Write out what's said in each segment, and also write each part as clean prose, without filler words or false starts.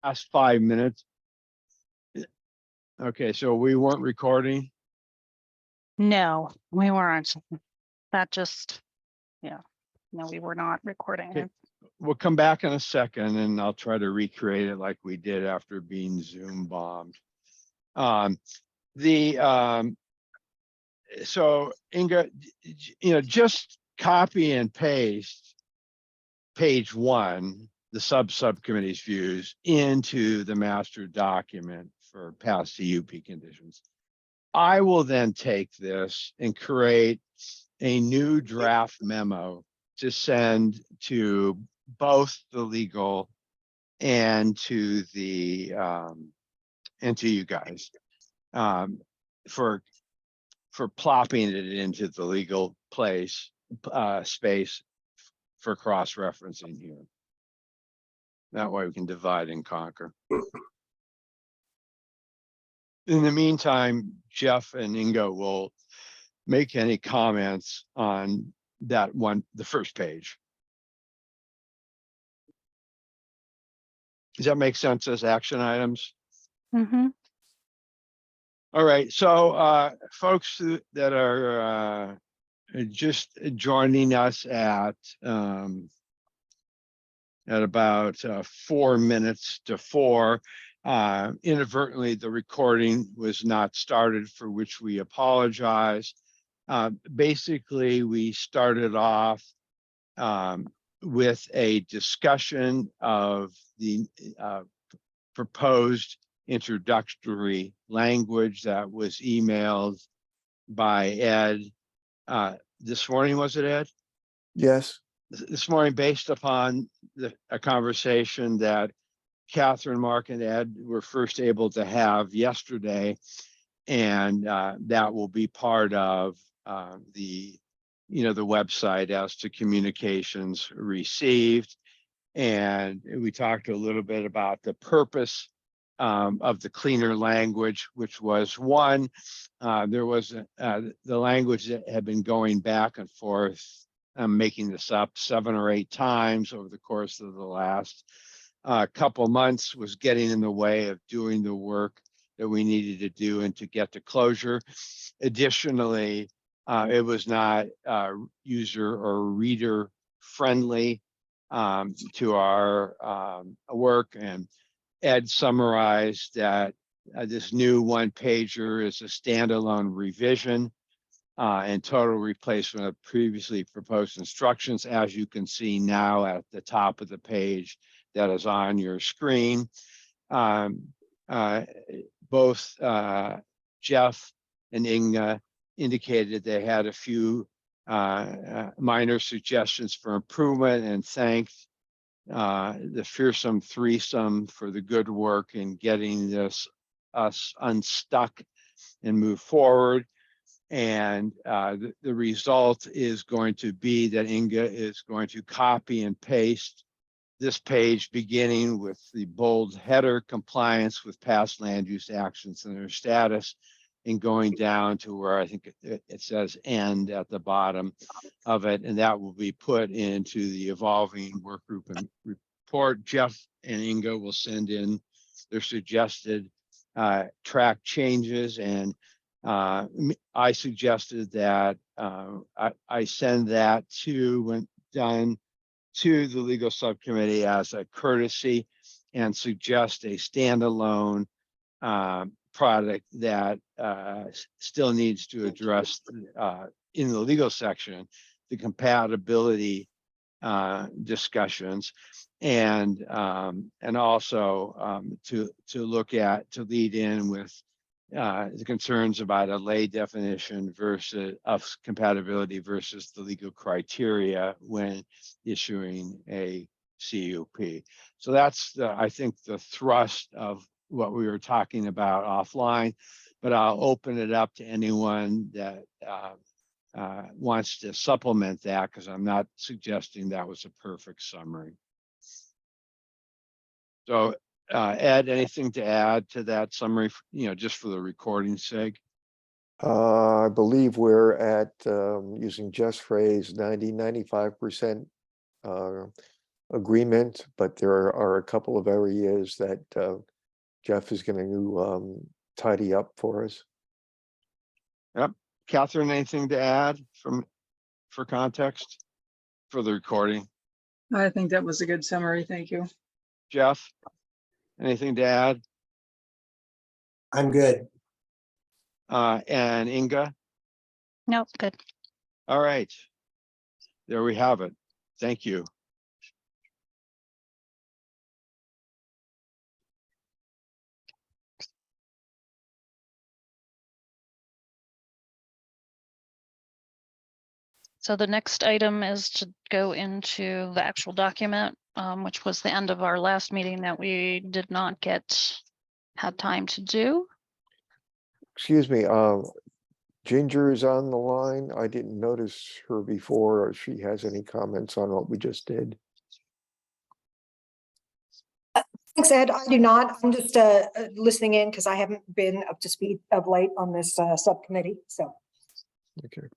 last 5 minutes. Okay, so we weren't recording. No, we weren't. That just, yeah, no, we were not recording. Okay. We'll come back in a second and I'll try to recreate it like we did after being Zoom bombed. So Inga, just copy and paste page 1, the subcommittee's views, into the master document for past CUP conditions. I will then take this and create a new draft memo to send to both the legal and to the and to you guys for plopping it into the legal place space for cross-referencing here. That way we can divide and conquer. In the meantime, Jeff and Inga will make any comments on that one, the first page. Does that make sense as action items? Mm-hmm. All right, so folks that are just joining us at about 4 minutes to 4, inadvertently the recording was not started, for which we apologize. Basically, we started off with a discussion of the proposed introductory language that was emailed by Ed this morning. Was it Ed? Yes. This morning, based upon a conversation that Catherine, Mark, and Ed were first able to have yesterday, and that will be part of the website as to communications received. And we talked a little bit about the purpose of the cleaner language, which was one, there was the language that had been going back and forth. I'm making this up 7 or 8 times over the course of the last couple months, was getting in the way of doing the work that we needed to do and to get to closure. Additionally, it was not user or reader friendly to our work, and Ed summarized that this new 1-pager is a standalone revision and total replacement of previously proposed instructions, as you can see now at the top of the page that is on your screen. Both Jeff and Inga indicated they had a few minor suggestions for improvement and thanked the fearsome threesome for the good work in getting us unstuck and move forward. And the result is going to be that Inga is going to copy and paste this page, beginning with the bold header, compliance with past land use actions and their status, and going down to where I think it says end at the bottom of it. And that will be put into the evolving work group and report. Jeff and Inga will send in their suggested track changes, and I suggested that I send that to, when done, to the legal subcommittee as a courtesy, and suggest a standalone product that still needs to address in the legal section the compatibility discussions, and also to lead in with the concerns about a lay definition versus of compatibility versus the legal criteria when issuing a CUP. So that's I think the thrust of what we were talking about offline, but I'll open it up to anyone that wants to supplement that, because I'm not suggesting that was a perfect summary. So Ed, anything to add to that summary, just for the recording's sake? I believe we're at, using Jeff's phrase, 90-95% agreement, but there are a couple of areas that Jeff is going to tidy up for us. Catherine, anything to add for context for the recording? I think that was a good summary. Thank you. Jeff, anything to add? I'm good. And Inga? Nope, good. All right. There we have it. Thank you. So the next item is to go into the actual document, which was the end of our last meeting that we did not had time to do. Excuse me, Ginger is on the line. I didn't notice her before, or if she has any comments on what we just did. Thanks, Ed. I do not. I'm just listening in because I haven't been up to speed of late on this subcommittee. So Okay.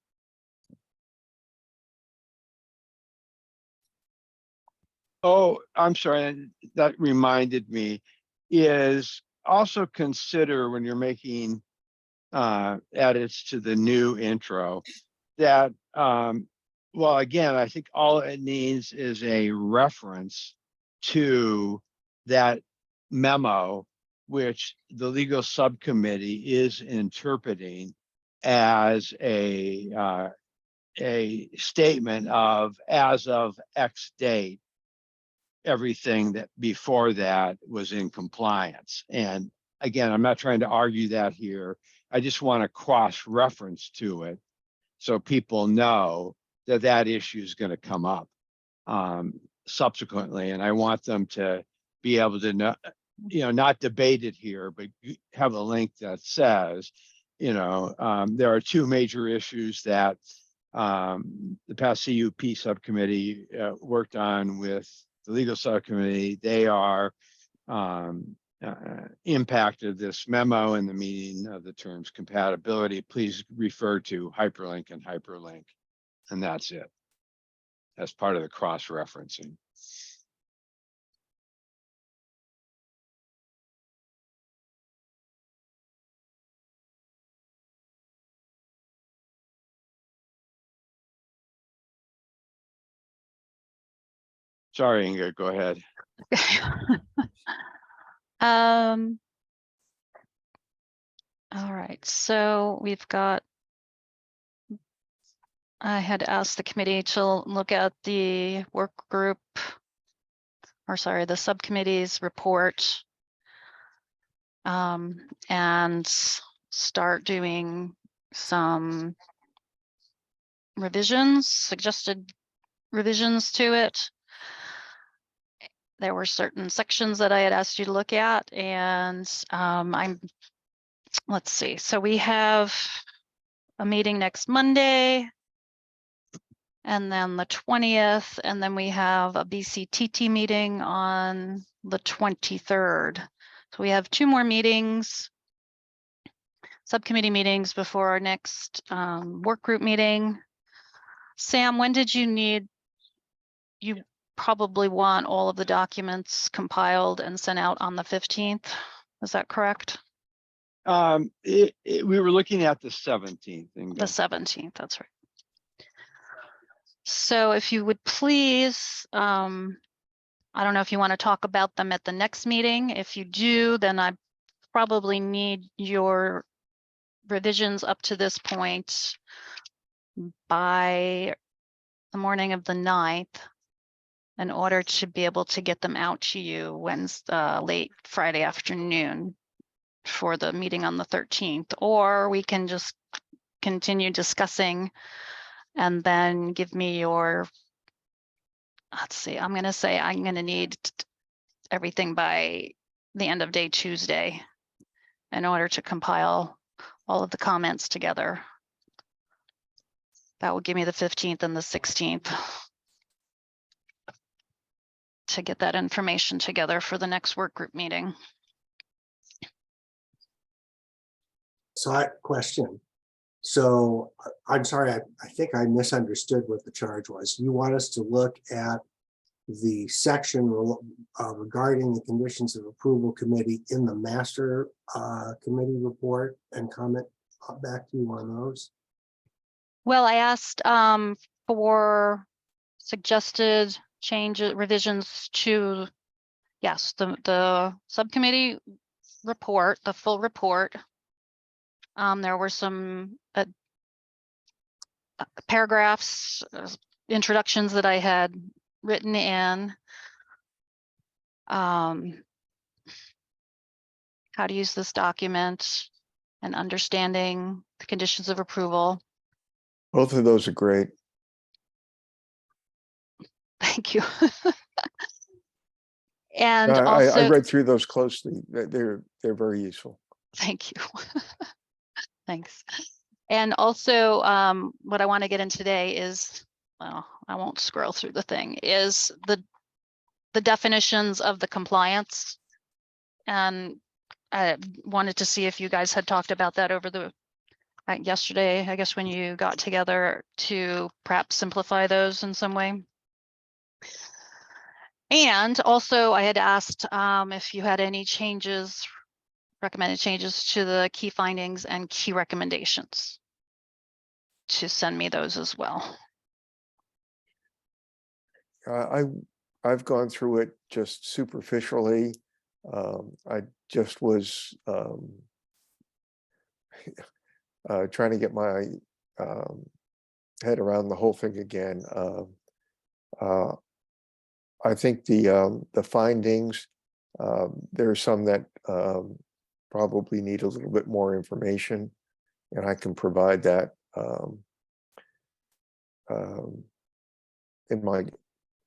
Oh, I'm sorry. That reminded me, is also consider when you're making edits to the new intro that, well, again, I think all it needs is a reference to that memo, which the legal subcommittee is interpreting as a statement of, as of X date, everything that before that was in compliance. And again, I'm not trying to argue that here. I just want to cross-reference to it so people know that that issue is going to come up subsequently. And I want them to be able to know, not debate it here, but have a link that says, there are two major issues that the past CUP subcommittee worked on with the legal subcommittee. They are impacted this memo in the meaning of the terms compatibility. Please refer to hyperlink and hyperlink. And that's it. As part of the cross-referencing. Sorry, Ingrid, go ahead. All right, so I had asked the committee to look at the work group, or sorry, the subcommittee's report, and start doing some suggested revisions to it. There were certain sections that I had asked you to look at, and let's see. So we have a meeting next Monday, and then the 20th, and then we have a BCTT meeting on the 23rd. So we have 2 more meetings, subcommittee meetings before our next work group meeting. Sam, when did you need, you probably want all of the documents compiled and sent out on the 15th. Is that correct? We were looking at the 17th. Inga. The 17th, that's right. So if you would please, I don't know if you want to talk about them at the next meeting. If you do, then I probably need your revisions up to this point by the morning of the 9th in order to be able to get them out to you Wednesday, late Friday afternoon for the meeting on the 13th, or we can just continue discussing and then give me your, let's see, I'm going to need everything by the end of day Tuesday in order to compile all of the comments together. That will give me the 15th and the 16th to get that information together for the next work group meeting. So question. So I'm sorry, I think I misunderstood what the charge was. You want us to look at the section regarding the conditions of approval committee in the master committee report and comment back to you on those. Well, I asked for suggested changes, revisions to, yes, the subcommittee report, the full report. There were some paragraphs, introductions that I had written in. How to use this document and understanding the conditions of approval. Both of those are great. Thank you. And I also, read through those closely. They're very useful. thank you. Thanks. And also, what I want to get in today is, well, I won't scroll through the thing, is the definitions of the compliance. And I wanted to see if you guys had talked about that over the yesterday, I guess, when you got together, to perhaps simplify those in some way. And also I had asked if you had any changes, recommended changes to the key findings and key recommendations, to send me those as well. I've gone through it just superficially. I just was trying to get my head around the whole thing again. I think the findings, there are some that probably need a little bit more information, and I can provide that in my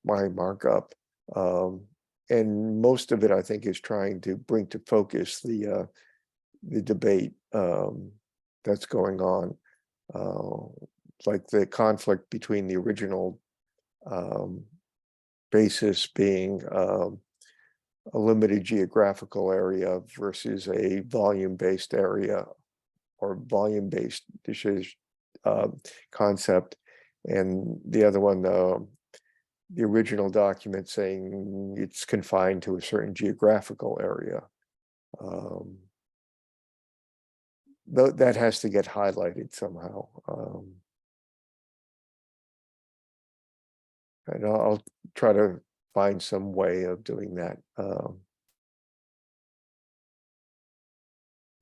markup. And most of it, I think, is trying to bring to focus the debate that's going on, like the conflict between the original basis being a limited geographical area versus a volume-based area or volume-based concept, and the other one, the original document saying it's confined to a certain geographical area. That has to get highlighted somehow. And I'll try to find some way of doing that.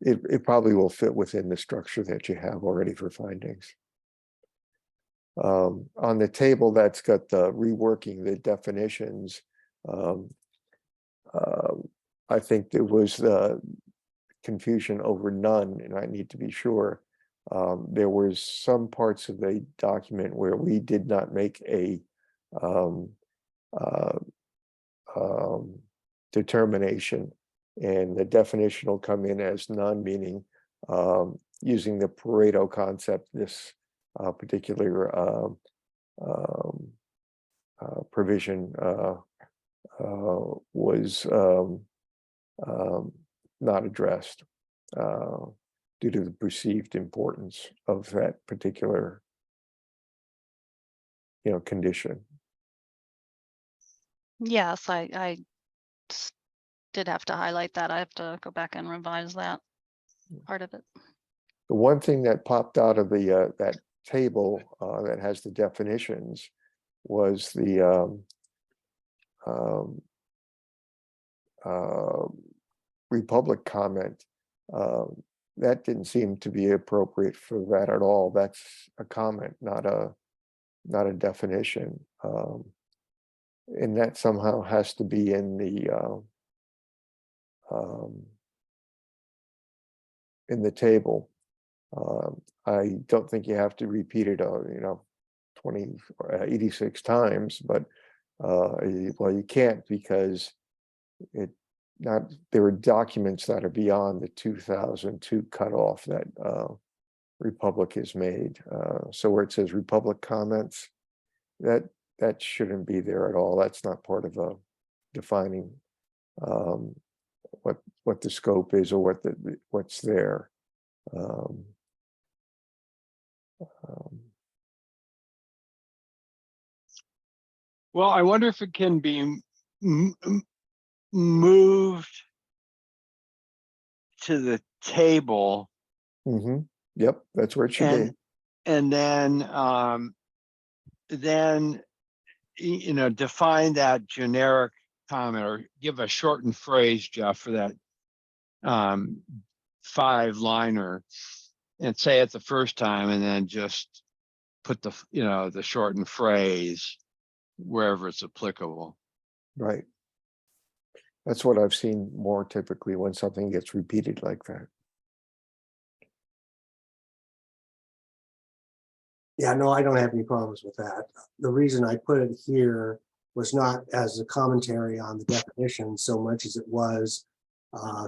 It probably will fit within the structure that you have already for findings. On the table that's got the reworking the definitions, I think there was the confusion over none, and I need to be sure. There was some parts of the document where we did not make a determination, and the definition will come in as none, meaning using the Pareto concept, this particular provision was not addressed due to the perceived importance of that particular, condition. Yes, I did have to highlight that. I have to go back and revise that part of it. The one thing that popped out of the that table that has the definitions was the Republic comment. That didn't seem to be appropriate for that at all. That's a comment, not a definition, and that somehow has to be in the table. I don't think you have to repeat it, 86 times, but well, you can't, because there are documents that are beyond the 2002 cutoff that Republic has made. So where it says Republic comments, that shouldn't be there at all. That's not part of defining what the scope is or what's there. Well, I wonder if it can be moved to the table Mm-hmm. Yep, that's where it should be. and then, you know, define that generic comment or give a shortened phrase, Jeff, for that 5-liner and say it the first time and then just put the, you know, the shortened phrase wherever it's applicable. Right. That's what I've seen more typically when something gets repeated like that. Yeah, no, I don't have any problems with that. The reason I put it here was not as a commentary on the definition so much as it was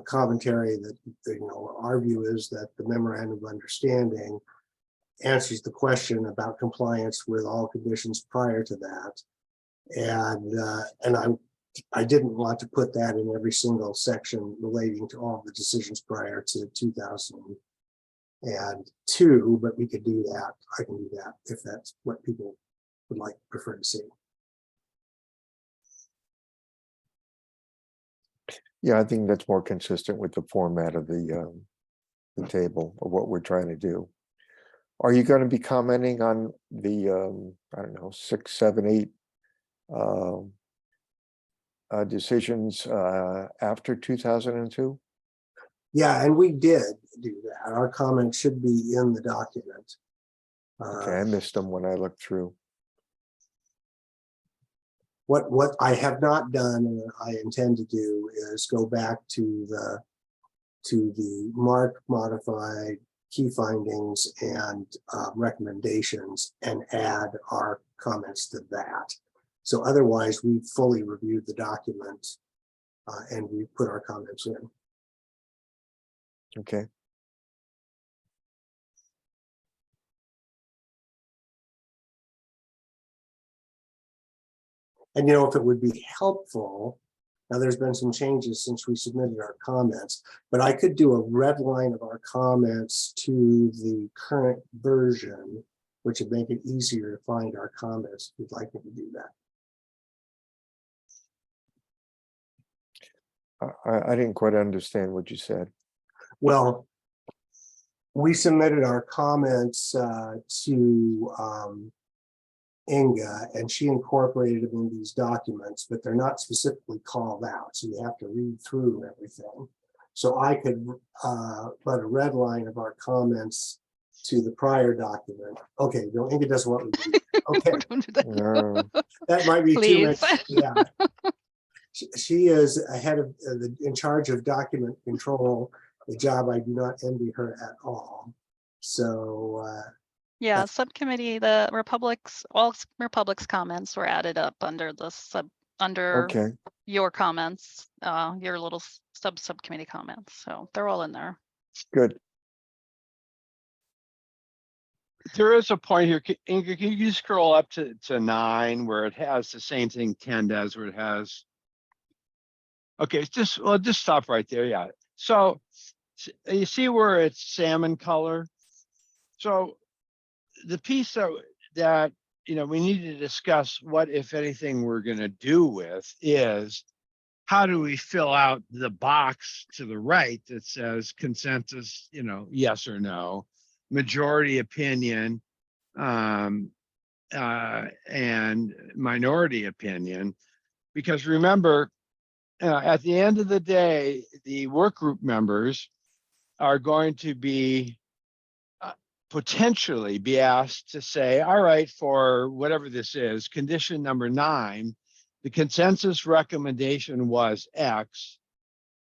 commentary that, you know, our view is that the memorandum of understanding answers the question about compliance with all conditions prior to that. And I didn't want to put that in every single section relating to all the decisions prior to 2002, but we could do that. I can do that if that's what people would like, prefer to see. Yeah, I think that's more consistent with the format of the table of what we're trying to do. Are you going to be commenting on the I don't know, 6, 7, 8 decisions after 2002? Yeah, and we did do that. Our comments should be in the document. Okay, I missed them when I looked through. What I have not done and I intend to do is go back to the marked, modified key findings and recommendations and add our comments to that. So otherwise, we've fully reviewed the document and we put our comments in. Okay. And, you know, if it would be helpful, now there's been some changes since we submitted our comments, but I could do a red line of our comments to the current version, which would make it easier to find our comments if you'd like me to do that. I didn't quite understand what you said. Well, we submitted our comments to Inga, and she incorporated them in these documents, but they're not specifically called out, so you have to read through everything. So I could put a red line of our comments to the prior document. Okay, no, Inga doesn't want me to do that. Okay, Don't do that. No. that might be too much. Please. Yeah. She is ahead of in charge of document control, a job I do not envy her at all. So Yeah, subcommittee, the all Republic's comments were added up under the under Okay, your comments, your little subcommittee comments. So they're all in there. good. There is a point here. Inga, can you scroll up to 9 where it has the same thing 10 does, where it has. Okay, just stop right there. Yeah. So you see where it's salmon color. So the piece that you know we need to discuss what, if anything, we're going to do with is how do we fill out the box to the right that says consensus, you know, yes or no, majority opinion, and minority opinion. Because remember, at the end of the day, the work group members are going to be potentially be asked to say, all right, for whatever this is, condition number 9, the consensus recommendation was X,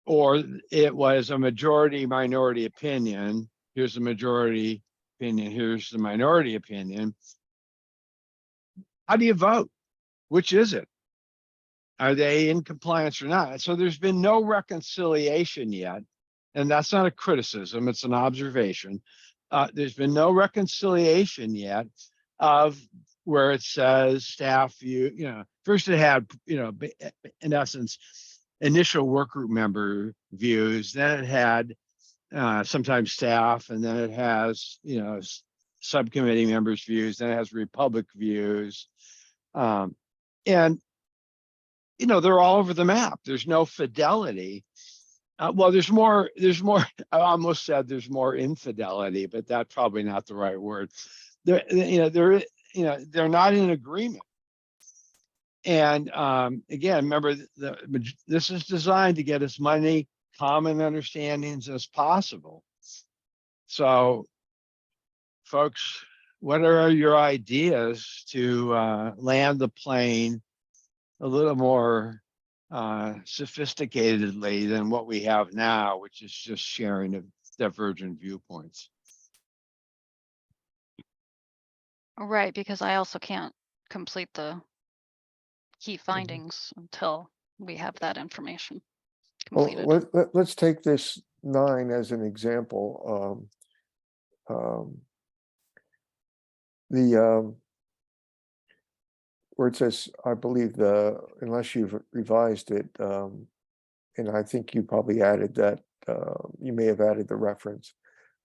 or it was a majority minority opinion. Here's the majority opinion, here's the minority opinion. How do you vote? Which is it? Are they in compliance or not? So there's been no reconciliation yet. And that's not a criticism, it's an observation. There's been no reconciliation yet of where it says staff view, you know, first it had, you know, in essence, initial work group member views, then it had sometimes staff, and then it has, you know, subcommittee members' views, then it has Republic views. And, you know, they're all over the map. There's no fidelity. Well, there's more, I almost said there's more infidelity, but that's probably not the right word. They're, they're not in agreement. And again, remember, this is designed to get as many common understandings as possible. So, folks, what are your ideas to land the plane a little more sophisticatedly than what we have now, which is just sharing of divergent viewpoints? Right, because I also can't complete the key Mm-hmm. findings until we have that information Well, completed. let's take this 9 as an example. Where it says, I believe unless you've revised it, and I think you probably added that, you may have added the reference.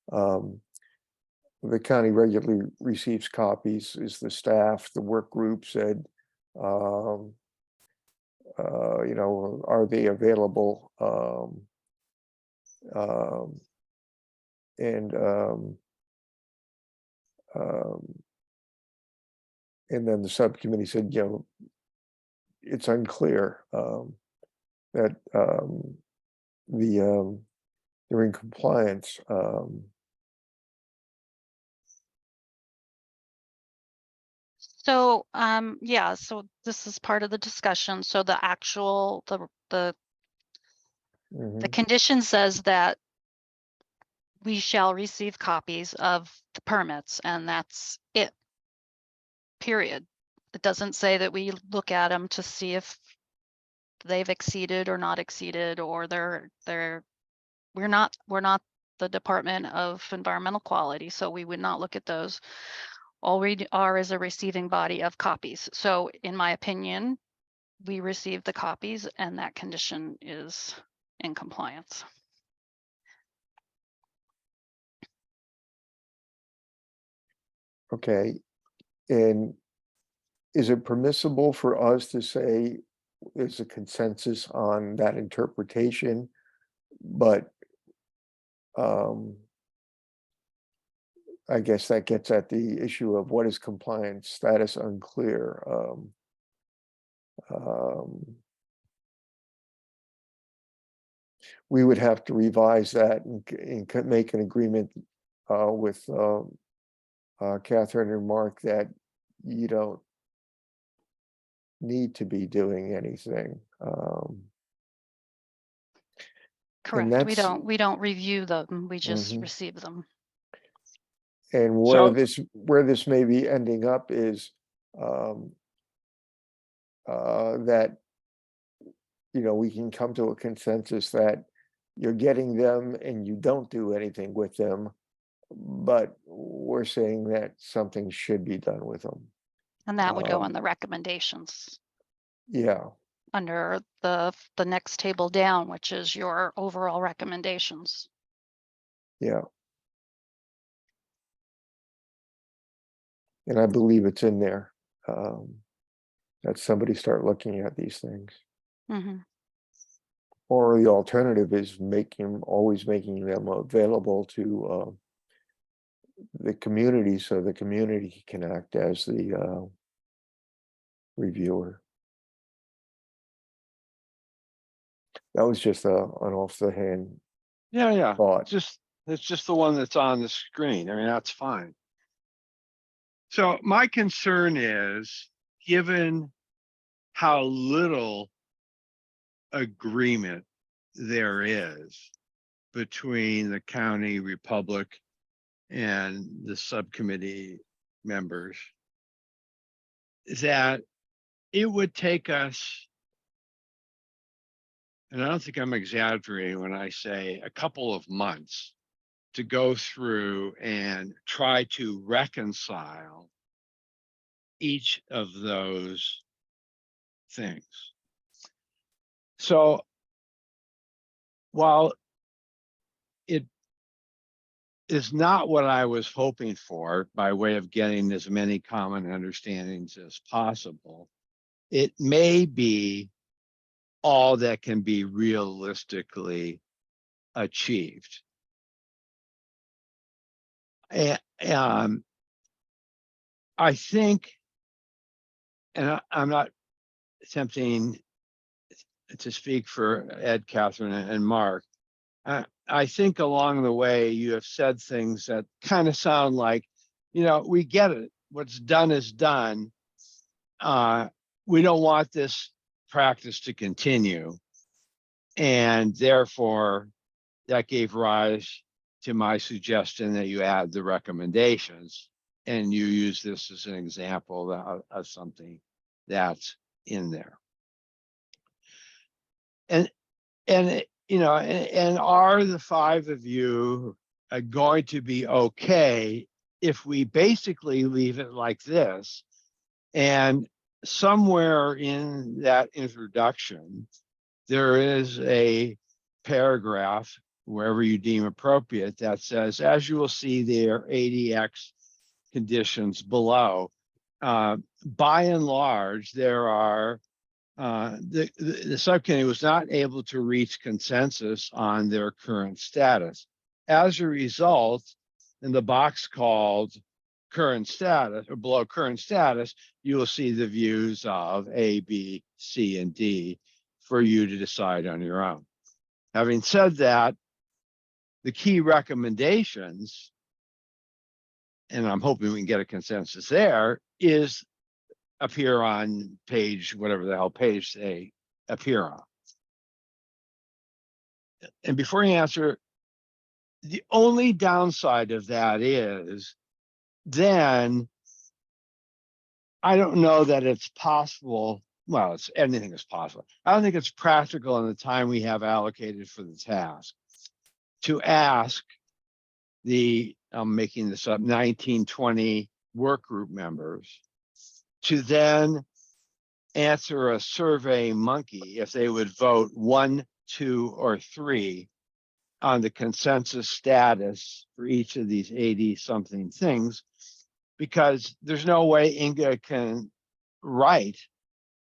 The county regularly receives copies, is the staff, the work group said, are they available? And then the subcommittee said, it's unclear that they're in compliance. So, yeah, so this is part of the discussion. So the actual, the Mhm. condition says that we shall receive copies of the permits, and that's it. Period. It doesn't say that we look at them to see if they've exceeded or not exceeded, or we're not the Department of Environmental Quality, so we would not look at those. All we are is a receiving body of copies. So in my opinion, we received the copies and that condition is in compliance. Okay, and is it permissible for us to say there's a consensus on that interpretation, but I guess that gets at the issue of what is compliance status unclear. We would have to revise that and make an agreement with Catherine and Mark that you don't need to be doing anything. Correct. that's- We don't review them. We just Mhm. receive them. And So- where this may be ending up is that we can come to a consensus that you're getting them and you don't do anything with them, but we're saying that something should be done with them. And that would go in the recommendations Yeah, under the next table down, which is your overall recommendations. yeah. And I believe it's in there, that somebody start looking at these things. Mhm. Or the alternative is always making them available to the community, so the community can act as the reviewer. That was just an off the hand Yeah. thought. It's just the one that's on the screen. I mean, that's fine. So my concern is, given how little agreement there is between the county, Republic, and the subcommittee members, that it would take us, and I don't think I'm exaggerating when I say a couple of months, to go through and try to reconcile each of those things. So while it is not what I was hoping for by way of getting as many common understandings as possible, it may be all that can be realistically achieved. And I think, and I'm not attempting to speak for Ed, Catherine, and Mark. I think along the way you have said things that kind of sound like, you know, we get it. What's done is done. We don't want this practice to continue. And therefore, that gave rise to my suggestion that you add the recommendations and you use this as an example of something that's in there. And you know, and are the five of you going to be okay if we basically leave it like this? And somewhere in that introduction, there is a paragraph, wherever you deem appropriate, that says, as you will see, there are ADX conditions below. By and large, there are the subcommittee was not able to reach consensus on their current status. As a result, in the box called current status or below current status, you will see the views of A, B, C, and D for you to decide on your own. Having said that, the key recommendations, and I'm hoping we can get a consensus there, is appear on page, whatever the hell page they appear on. And before you answer, the only downside of that is then I don't know that it's possible. Well, it's anything is possible. I don't think it's practical in the time we have allocated for the task to ask the, I'm making this up, 1920 work group members to then answer a survey monkey if they would vote 1, 2, or 3 on the consensus status for each of these 80 something things, because there's no way Inga can write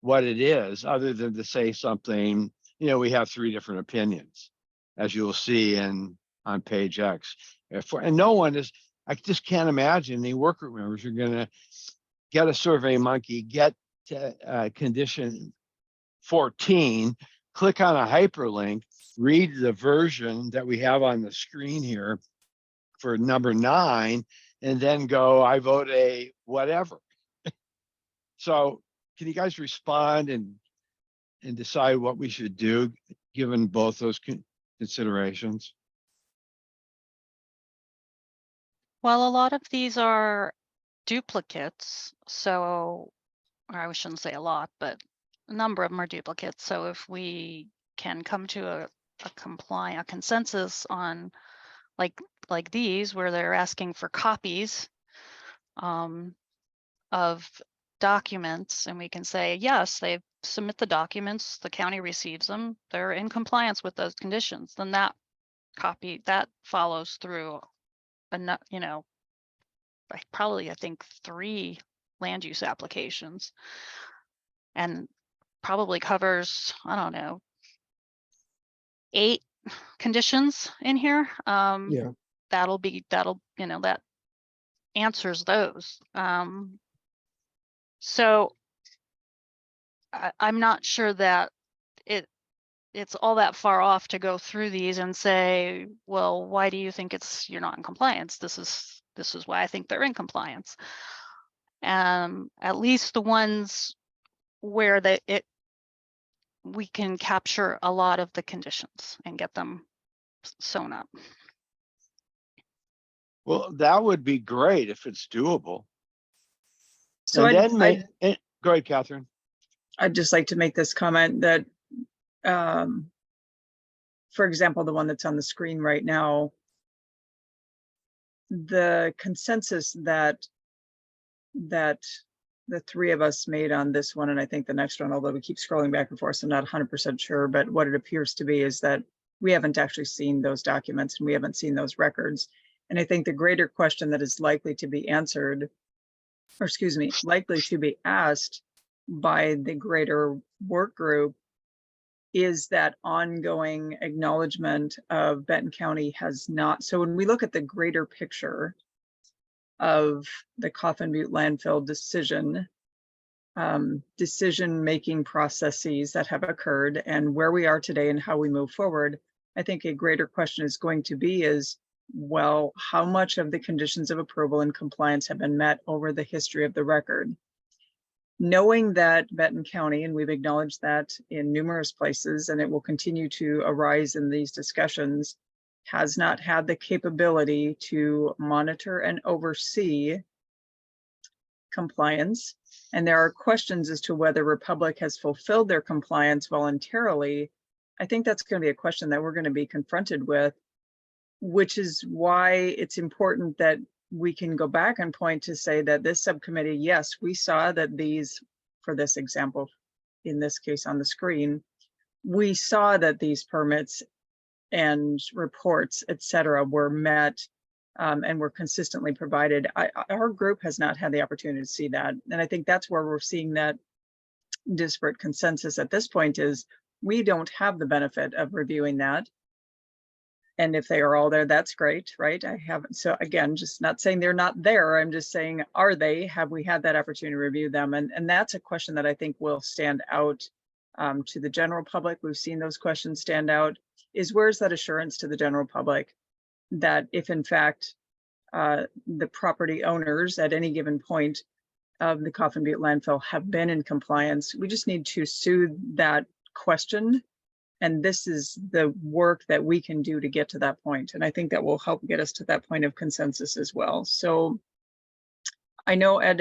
what it is other than to say something, you know, we have 3 different opinions, as you will see on page X. And no one is, I just can't imagine the work group members are going to get a survey monkey, get to condition 14, click on a hyperlink, read the version that we have on the screen here for number 9, and then go, I vote a whatever. So can you guys respond and decide what we should do given both those considerations? Well, a lot of these are duplicates, so, or I shouldn't say a lot, but a number of them are duplicates. So if we can come to a consensus on like these, where they're asking for copies of documents, and we can say, yes, they submit the documents, the county receives them, they're in compliance with those conditions, then that copy, that follows through enough, you know, probably, I think 3 land use applications, and probably covers, I don't know, 8 conditions in here. Yeah. That'll, you know, that answers those. So I'm not sure that it's all that far off to go through these and say, well, why do you think you're not in compliance? This is why I think they're in compliance. At least the ones where we can capture a lot of the conditions and get them sewn up. Well, that would be great if it's doable. So And then go ahead, Catherine. I'd just like to make this comment that, for example, the one that's on the screen right now, the consensus that the 3 of us made on this one, and I think the next one, although we keep scrolling back and forth, so I'm not 100% sure, but what it appears to be is that we haven't actually seen those documents and we haven't seen those records. And I think the greater question that is likely to be answered, or excuse me, likely to be asked, by the greater work group is that ongoing acknowledgement of Benton County has not. So when we look at the greater picture of the Coffin Butte landfill decision-making processes that have occurred and where we are today and how we move forward, I think a greater question is going to be is, well, how much of the conditions of approval and compliance have been met over the history of the record? Knowing that Benton County, and we've acknowledged that in numerous places, and it will continue to arise in these discussions, has not had the capability to monitor and oversee compliance. And there are questions as to whether Republic has fulfilled their compliance voluntarily. I think that's going to be a question that we're going to be confronted with, which is why it's important that we can go back and point to say that this subcommittee, yes, we saw that these, for this example, in this case on the screen, we saw that these permits and reports, et cetera, were met and were consistently provided. Our group has not had the opportunity to see that. And I think that's where we're seeing that disparate consensus at this point is we don't have the benefit of reviewing that. And if they are all there, that's great, right? I haven't. So again, just not saying they're not there. I'm just saying, are they? Have we had that opportunity to review them? And that's a question that I think will stand out to the general public. We've seen those questions stand out. Is where's that assurance to the general public that if in fact the property owners at any given point of the Coffin Butte landfill have been in compliance? We just need to soothe that question. And this is the work that we can do to get to that point. And I think that will help get us to that point of consensus as well. So I know Ed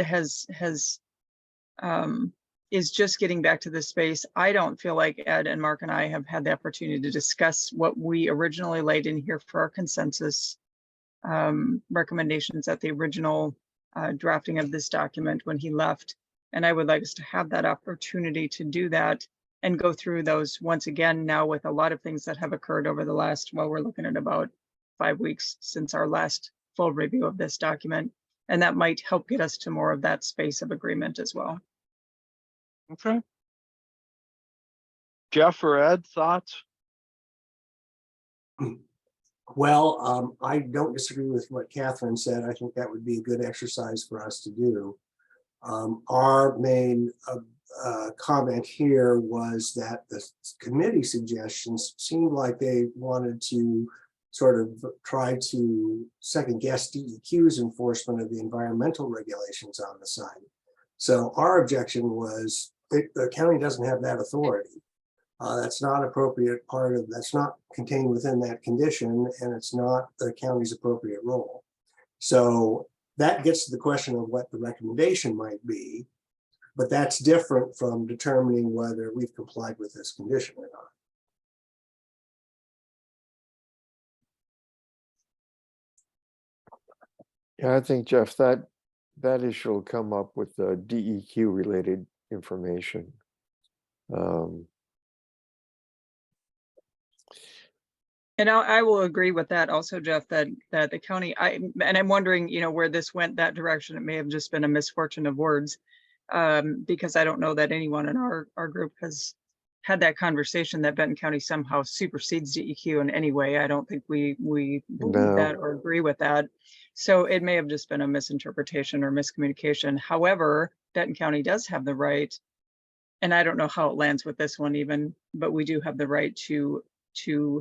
is just getting back to this space. I don't feel like Ed and Mark and I have had the opportunity to discuss what we originally laid in here for our consensus recommendations at the original drafting of this document when he left. And I would like us to have that opportunity to do that and go through those once again now with a lot of things that have occurred over the last, well, we're looking at about 5 weeks since our last full review of this document. And that might help get us to more of that space of agreement as well. Okay. Jeff or Ed, thoughts? Well, I don't disagree with what Catherine said. I think that would be a good exercise for us to do. Our main comment here was that the committee suggestions seemed like they wanted to sort of try to second guess DEQ's enforcement of the environmental regulations on the site. So our objection was the county doesn't have that authority. That's not appropriate part of, that's not contained within that condition, and it's not the county's appropriate role. So that gets to the question of what the recommendation might be, but that's different from determining whether we've complied with this condition or not. Yeah, I think, Jeff, that issue will come up with the DEQ related information. And I will agree with that also, Jeff, that the county, and I'm wondering, you know, where this went that direction. It may have just been a misfortune of words, because I don't know that anyone in our group has had that conversation that Benton County somehow supersedes DEQ in any way. I don't think we believe that or agree with that. So it may have just been a misinterpretation or miscommunication. However, Benton County does have the right, and I don't know how it lands with this one even, but we do have the right to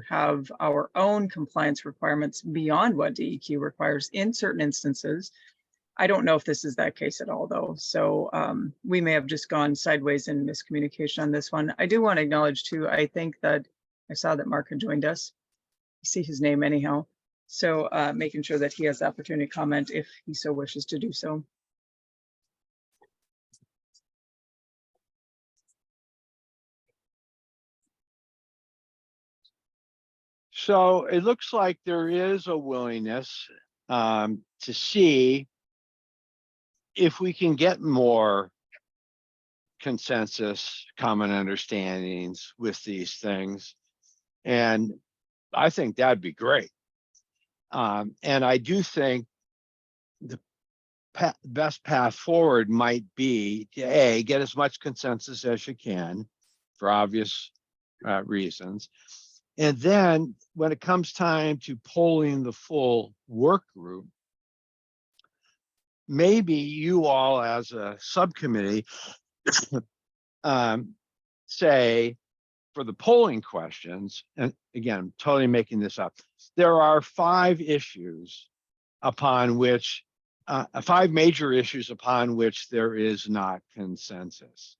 have our own compliance requirements beyond what DEQ requires in certain instances. I don't know if this is that case at all, though. So we may have just gone sideways in miscommunication on this one. I do want to acknowledge, too, I think that I saw that Mark had joined us. I see his name anyhow. So making sure that he has the opportunity to comment if he so wishes to do so. So it looks like there is a willingness to see if we can get more consensus, common understandings with these things. And I think that'd be great. And I do think best path forward might be to A, get as much consensus as you can for obvious reasons. And then when it comes time to polling the full work group, maybe you all as a subcommittee say for the polling questions, and again, I'm totally making this up, there are 5 issues upon which, 5 major issues upon which there is not consensus.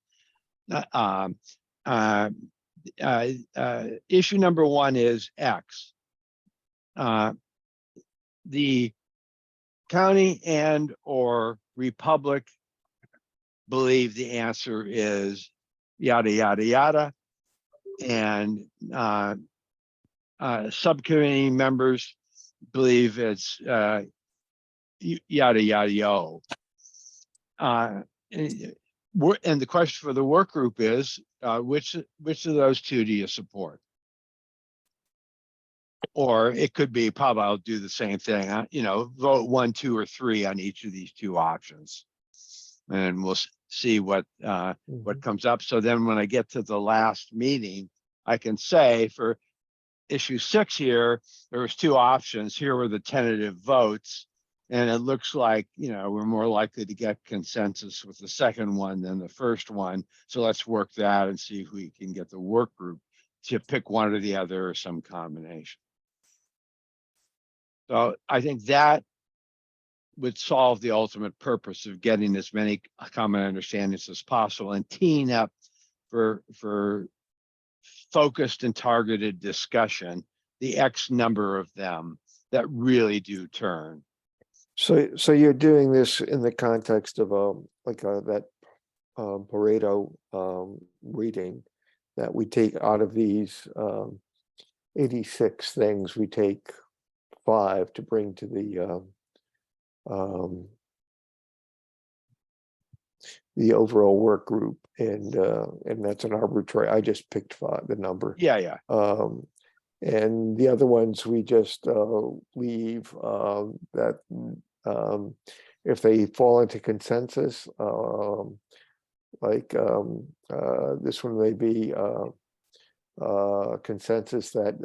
Issue number 1 is X. The county and or republic believe the answer is yada, yada, yada. And subcommittee members believe it's yada, yada, yo. And the question for the work group is, which of those 2 do you support? Or it could be, probably I'll do the same thing, vote 1, 2, or 3 on each of these 2 options. And we'll see what comes up. So then when I get to the last meeting, I can say for issue 6 here, there was 2 options. Here were the tentative votes. And it looks like, we're more likely to get consensus with the second one than the first one. So let's work that and see if we can get the work group to pick one or the other or some combination. So I think that would solve the ultimate purpose of getting as many common understandings as possible and teeing up for focused and targeted discussion, the X number of them that really do turn. So you're doing this in the context of that Pareto reading that we take out of these 86 things, we take 5 to bring to the overall work group, and that's an arbitrary. I just picked 5, the number. Yeah. And the other ones we just leave that if they fall into consensus, this one may be consensus that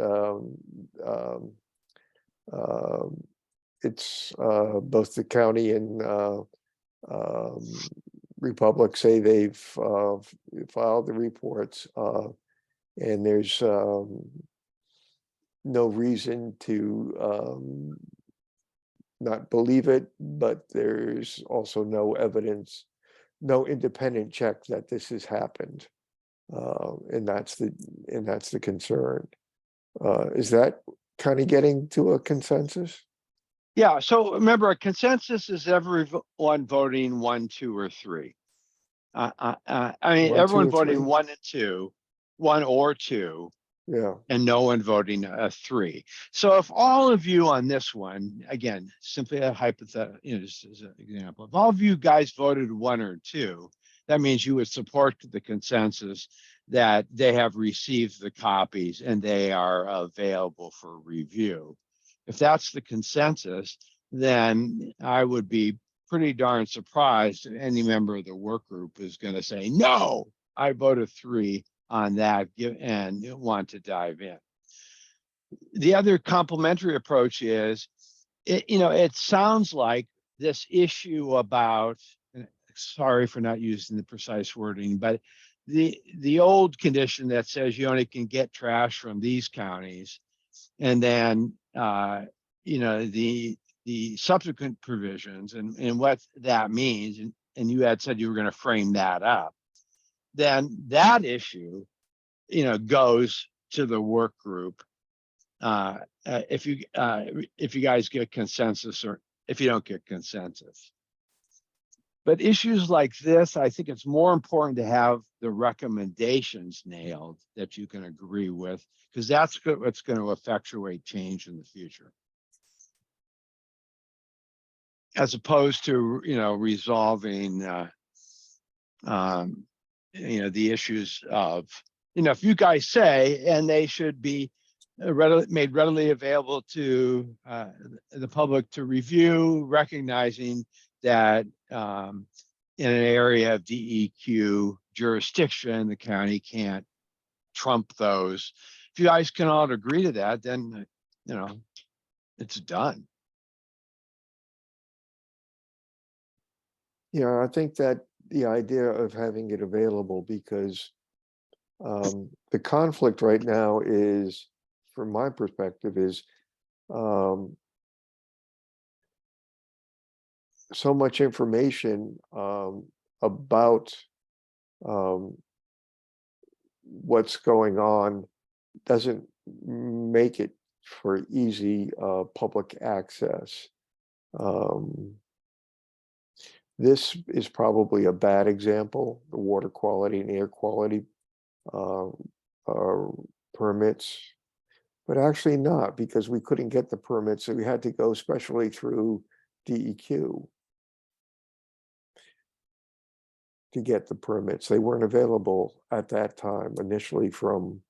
it's both the county and Republic say they've filed the reports, and there's no reason to not believe it, but there's also no evidence, no independent check that this has happened, and that's the concern. Is that kind of getting to a consensus? Yeah, so remember, a consensus is everyone voting 1, 2, or 3. I mean, 1, 2, everyone or 3? voting 1 and 2, 1 or 2, Yeah. and no one voting a 3. So if all of you on this one, again, simply a hypothetical, just as an example, if all of you guys voted 1 or 2, that means you would support the consensus that they have received the copies and they are available for review. If that's the consensus, then I would be pretty darn surprised if any member of the work group is going to say, no, I voted 3 on that and want to dive in. The other complementary approach is, it sounds like this issue about, sorry for not using the precise wording, but the old condition that says you only can get trash from these counties, and then the subsequent provisions and what that means, and you had said you were going to frame that up, then that issue goes to the work group if you guys get consensus, or if you don't get consensus. But issues like this, I think it's more important to have the recommendations nailed that you can agree with, because that's what's going to effectuate change in the future, as opposed to resolving the issues of if you guys say, and they should be made readily available to the public to review, recognizing that in an area of DEQ jurisdiction, the county can't trump those. If you guys can all agree to that, then, you know, it's done. Yeah, I think that the idea of having it available, because the conflict right now is, from my perspective, is so much information about what's going on doesn't make it for easy public access. This is probably a bad example, the water quality and air quality permits, but actually not, because we couldn't get the permits, so we had to go specially through DEQ to get the permits. They weren't available at that time initially from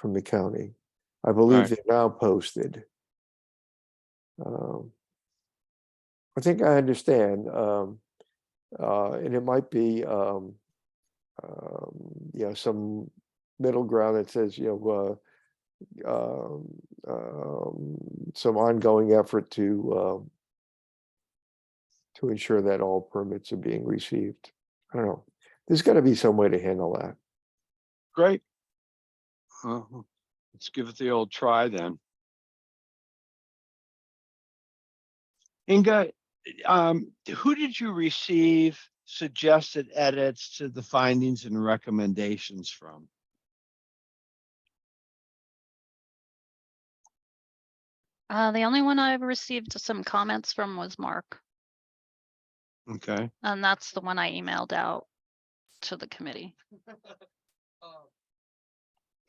the county. I believe Right. they're now posted. I think I understand, and it might be you know, some middle ground that says, you know, some ongoing effort to ensure that all permits are being received. I don't know. There's got to be some way to handle that. Great. Let's give it the old try then. Inga, who did you receive suggested edits to the findings and recommendations from? The only one I've received some comments from was Mark, Okay. and that's the one I emailed out to the committee.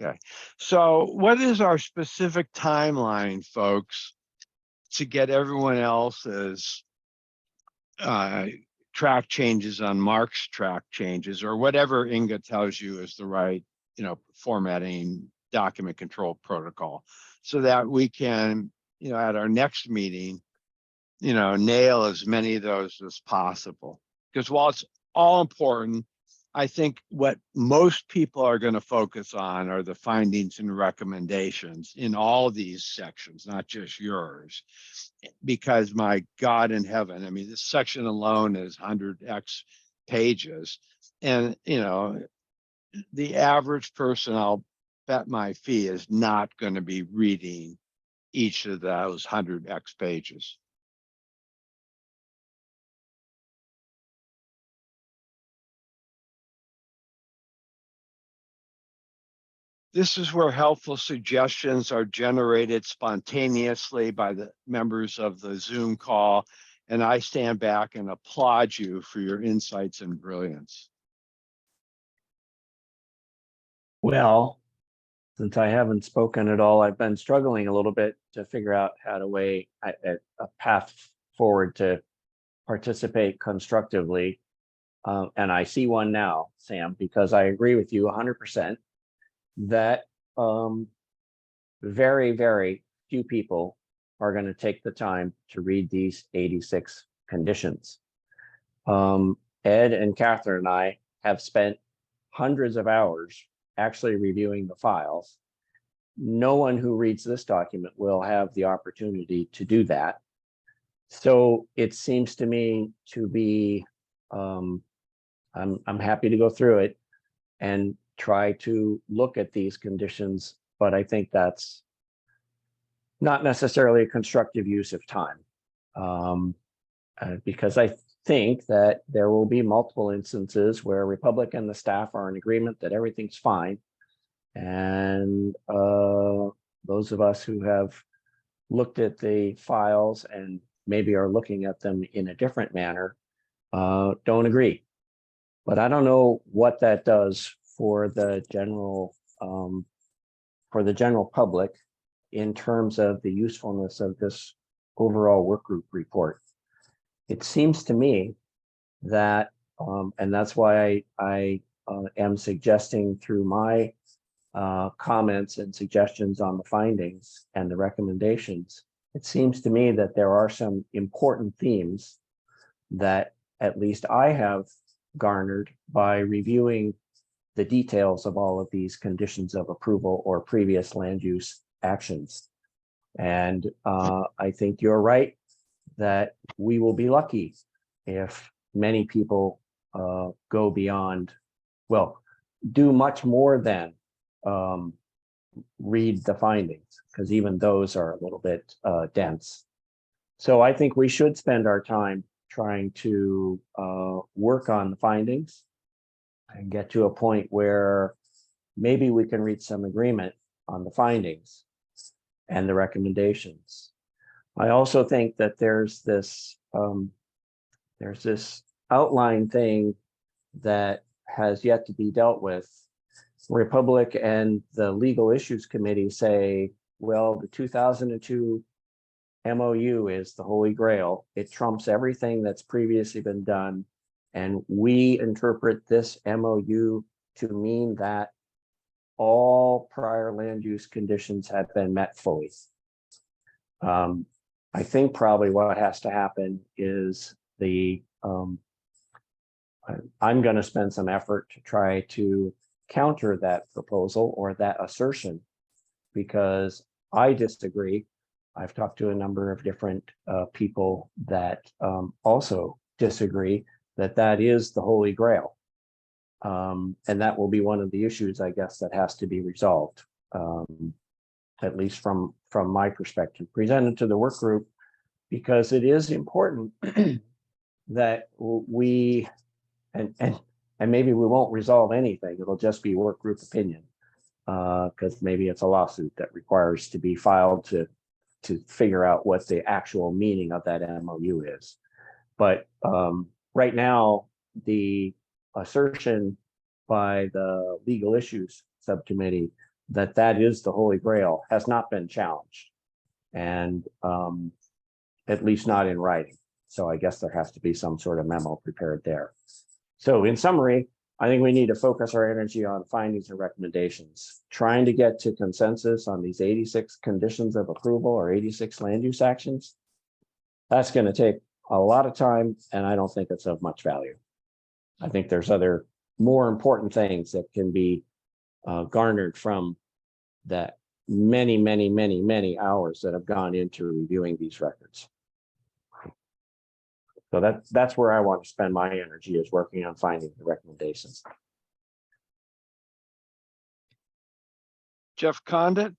Okay. So what is our specific timeline, folks, to get everyone else's track changes on Mark's track changes, or whatever Inga tells you is the right, you know, formatting document control protocol, so that we can, you know, at our next meeting, you know, nail as many of those as possible? Because while it's all important, I think what most people are going to focus on are the findings and recommendations in all these sections, not just yours. Because my God in heaven, I mean, this section alone is 100x pages. And, you know, the average person, I'll bet my fee, is not going to be reading each of those 100x pages. This is where helpful suggestions are generated spontaneously by the members of the Zoom call, and I stand back and applaud you for your insights and brilliance. Well, since I haven't spoken at all, I've been struggling a little bit to figure out how to weigh a path forward to participate constructively. And I see one now, Sam, because I agree with you 100% that very, very few people are going to take the time to read these 86 conditions. Ed and Catherine and I have spent hundreds of hours actually reviewing the files. No one who reads this document will have the opportunity to do that. So it seems to me to be, I'm happy to go through it and try to look at these conditions, but I think that's not necessarily a constructive use of time, because I think that there will be multiple instances where Republic and the staff are in agreement that everything's fine. And those of us who have looked at the files and maybe are looking at them in a different manner don't agree. But I don't know what that does for the general public in terms of the usefulness of this overall work group report. It seems to me that, and that's why I am suggesting through my comments and suggestions on the findings and the recommendations, it seems to me that there are some important themes that at least I have garnered by reviewing the details of all of these conditions of approval or previous land use actions. And I think you're right that we will be lucky if many people go beyond, well, do much more than read the findings, because even those are a little bit dense. So I think we should spend our time trying to work on the findings and get to a point where maybe we can reach some agreement on the findings and the recommendations. I also think that there's this outline thing that has yet to be dealt with. Republic and the Legal Issues Committee say, well, the 2002 MOU is the Holy Grail. It trumps everything that's previously been done. And we interpret this MOU to mean that all prior land use conditions have been met fully. I think probably what has to happen is I'm going to spend some effort to try to counter that proposal or that assertion, because I disagree. I've talked to a number of different people that also disagree that that is the Holy Grail. And that will be one of the issues, I guess, that has to be resolved, at least from my perspective, presented to the work group, because it is important that we, and maybe we won't resolve anything. It'll just be work group opinion, because maybe it's a lawsuit that requires to be filed to figure out what the actual meaning of that MOU is. But right now, the assertion by the Legal Issues Subcommittee that that is the Holy Grail has not been challenged, and at least not in writing. So I guess there has to be some sort of memo prepared there. So in summary, I think we need to focus our energy on findings and recommendations, trying to get to consensus on these 86 conditions of approval or 86 land use actions. That's going to take a lot of time, and I don't think it's of much value. I think there's other more important things that can be garnered from that many hours that have gone into reviewing these records. So that's where I want to spend my energy, is working on finding the recommendations. Jeff Condit,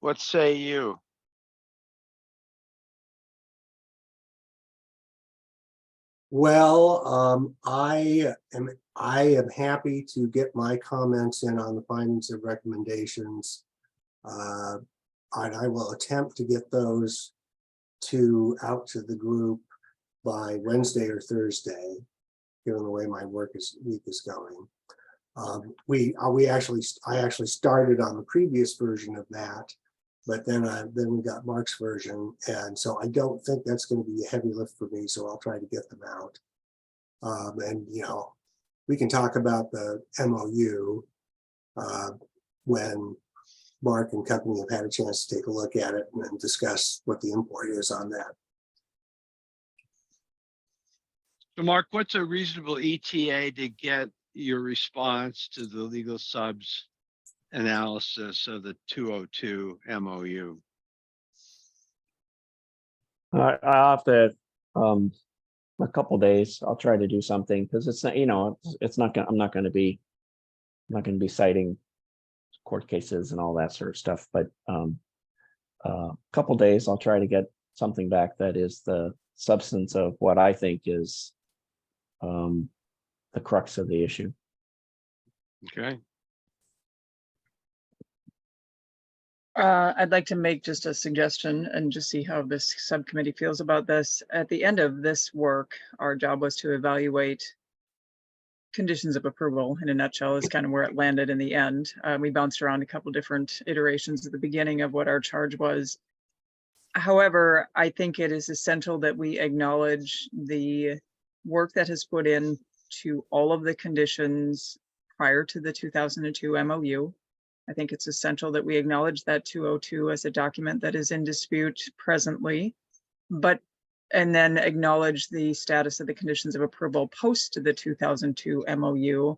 what say you? Well, I am happy to get my comments in on the findings and recommendations. And I will attempt to get those out to the group by Wednesday or Thursday, given the way my week is going. I actually started on the previous version of that, but then we got Mark's version, and so I don't think that's going to be a heavy lift for me. So I'll try to get them out. And we can talk about the MOU when Mark and company have had a chance to take a look at it and discuss what the import is on that. So Mark, what's a reasonable ETA to get your response to the legal subs analysis of the 202 MOU? I'll have to a couple days. I'll try to do something, because it's not, it's not gonna, I'm not going to be citing court cases and all that sort of stuff. But a couple days, I'll try to get something back that is the substance of what I think is the crux of the issue. Okay. I'd like to make just a suggestion and just see how this subcommittee feels about this. At the end of this work, our job was to evaluate conditions of approval. In a nutshell, is kind of where it landed in the end. We bounced around a couple different iterations at the beginning of what our charge was. However, I think it is essential that we acknowledge the work that has put in to all of the conditions prior to the 2002 MOU. I think it's essential that we acknowledge that 202 as a document that is in dispute presently, and then acknowledge the status of the conditions of approval post the 2002 MOU.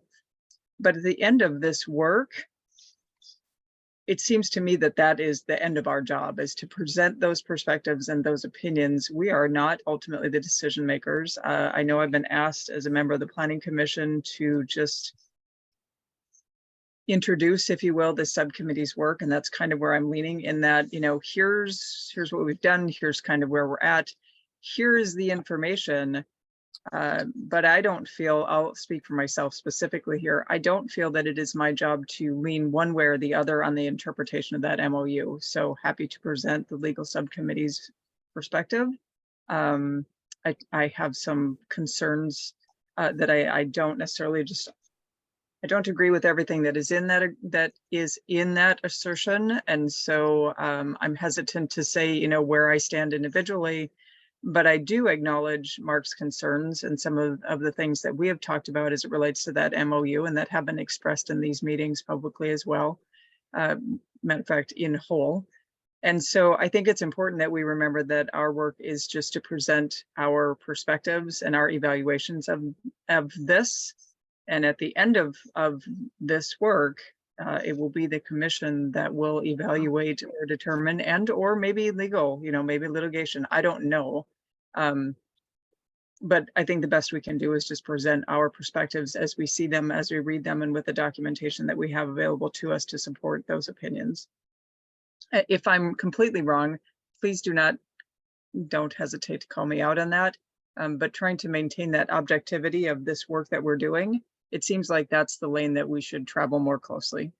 But at the end of this work, it seems to me that that is the end of our job, is to present those perspectives and those opinions. We are not ultimately the decision makers. I know I've been asked as a member of the Planning Commission to just introduce, if you will, the subcommittee's work. And that's kind of where I'm leaning, in that, you know, here's what we've done. Here's kind of where we're at. Here is the information. But I don't feel, I'll speak for myself specifically here, I don't feel that it is my job to lean one way or the other on the interpretation of that MOU. So happy to present the legal subcommittee's perspective. I have some concerns that I don't necessarily I don't agree with everything that is in that assertion. And so I'm hesitant to say, you know, where I stand individually. But I do acknowledge Mark's concerns and some of the things that we have talked about as it relates to that MOU, and that have been expressed in these meetings publicly as well. Matter of fact, in whole. And so I think it's important that we remember that our work is just to present our perspectives and our evaluations of this. And at the end of this work, it will be the commission that will evaluate or determine, and or maybe legal, you know, maybe litigation. I don't know. But I think the best we can do is just present our perspectives as we see them, as we read them, and with the documentation that we have available to us to support those opinions. If I'm completely wrong, please don't hesitate to call me out on that. But trying to maintain that objectivity of this work that we're doing, it seems like that's the lane that we should travel more closely.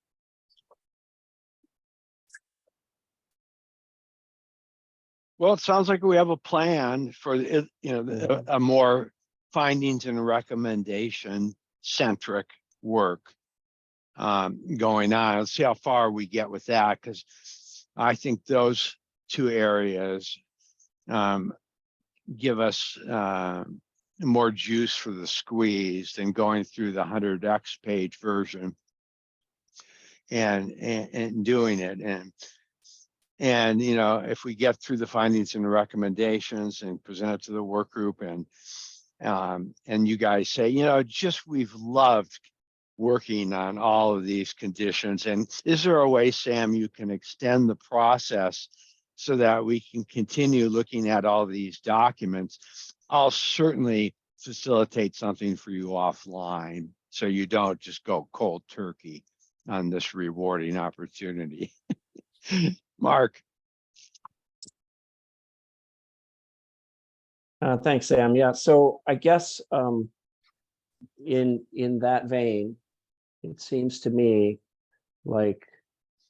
Well, it sounds like we have a plan for it, you know, a more findings and recommendation centric work going on. Let's see how far we get with that, because I think those two areas give us more juice for the squeeze than going through the 100x page version and doing it. And you know, if we get through the findings and the recommendations and present it to the work group, and you guys say, you know, just we've loved working on all of these conditions, and is there a way, Sam, you can extend the process so that we can continue looking at all of these documents? I'll certainly facilitate something for you offline, so you don't just go cold turkey on this rewarding opportunity. Mark. Thanks, Sam. Yeah, so I guess in that vein, it seems to me like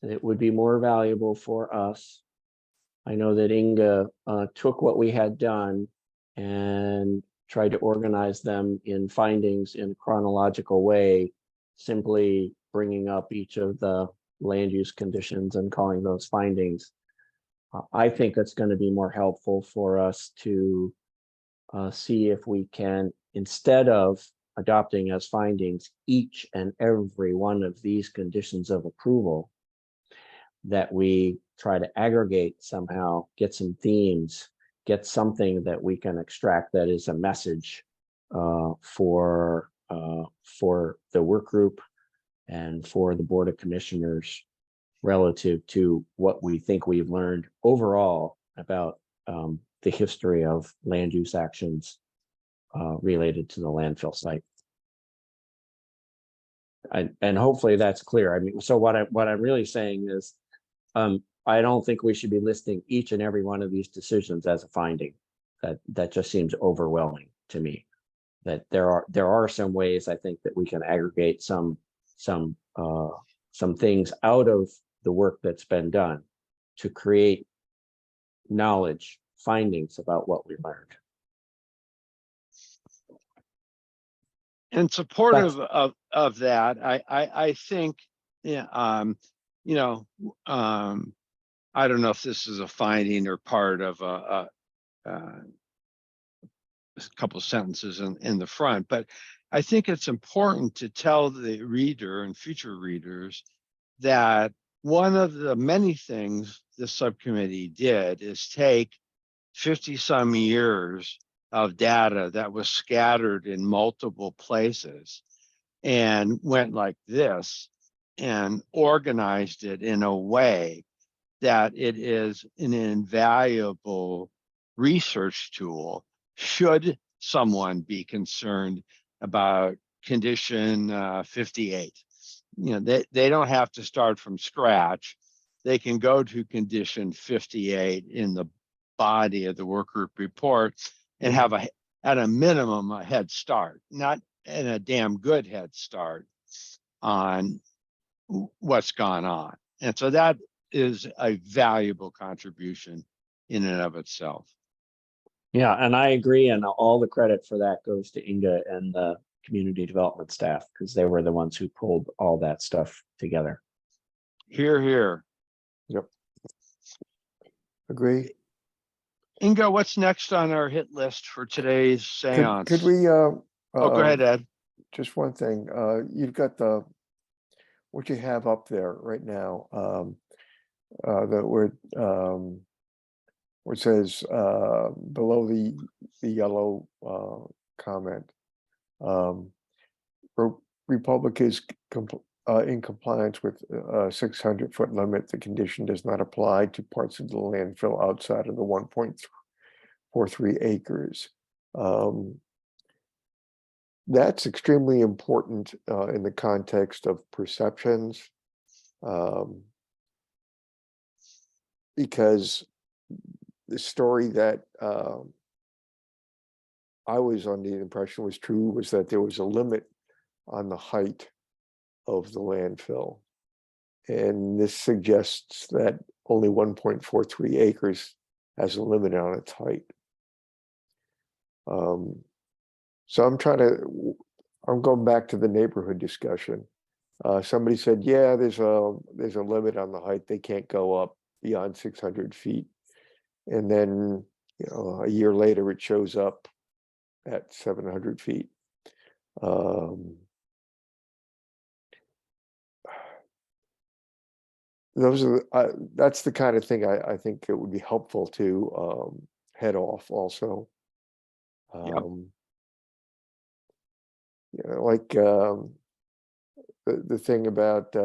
it would be more valuable for us. I know that Inga took what we had done and tried to organize them in findings in a chronological way, simply bringing up each of the land use conditions and calling those findings. I think it's going to be more helpful for us to see if we can, instead of adopting as findings each and every one of these conditions of approval, that we try to aggregate somehow, get some themes, get something that we can extract that is a message for the work group and for the Board of Commissioners relative to what we think we've learned overall about the history of land use actions related to the landfill site. And hopefully that's clear. I mean, so what I'm really saying is, I don't think we should be listing each and every one of these decisions as a finding. That just seems overwhelming to me. That there are some ways I think that we can aggregate some things out of the work that's been done to create knowledge, findings about what we learned. And supportive of that, I think, yeah, you know, I don't know if this is a finding or part of a couple of sentences in the front, but I think it's important to tell the reader and future readers that one of the many things the subcommittee did is take 50 some years of data that was scattered in multiple places and went like this and organized it in a way that it is an invaluable research tool should someone be concerned about condition 58. You know, they don't have to start from scratch. They can go to condition 58 in the body of the work group report and have at a minimum a head start, not in a damn good head start on what's gone on. And so that is a valuable contribution in and of itself. Yeah, and I agree, and all the credit for that goes to Inga and the community development staff, because they were the ones who pulled all that stuff together. Here, here. Agree. Inga, what's next on our hit list for today's seance? Could we, Oh, go ahead, Ed. just one thing, you've got what you have up there right now, that word, where it says, below the yellow, comment. Republic is in compliance with 600-foot limit. The condition does not apply to parts of the landfill outside of the 1.43 acres. That's extremely important in the context of perceptions, because the story that I was under the impression was true was that there was a limit on the height of the landfill. And this suggests that only 1.43 acres has a limit on its height. So I'm going back to the neighborhood discussion. Somebody said, yeah, there's a limit on the height. They can't go up beyond 600 feet. And then, a year later, it shows up at 700 feet. That's the kind of thing I think it would be helpful to head off also. Yep. Like the thing about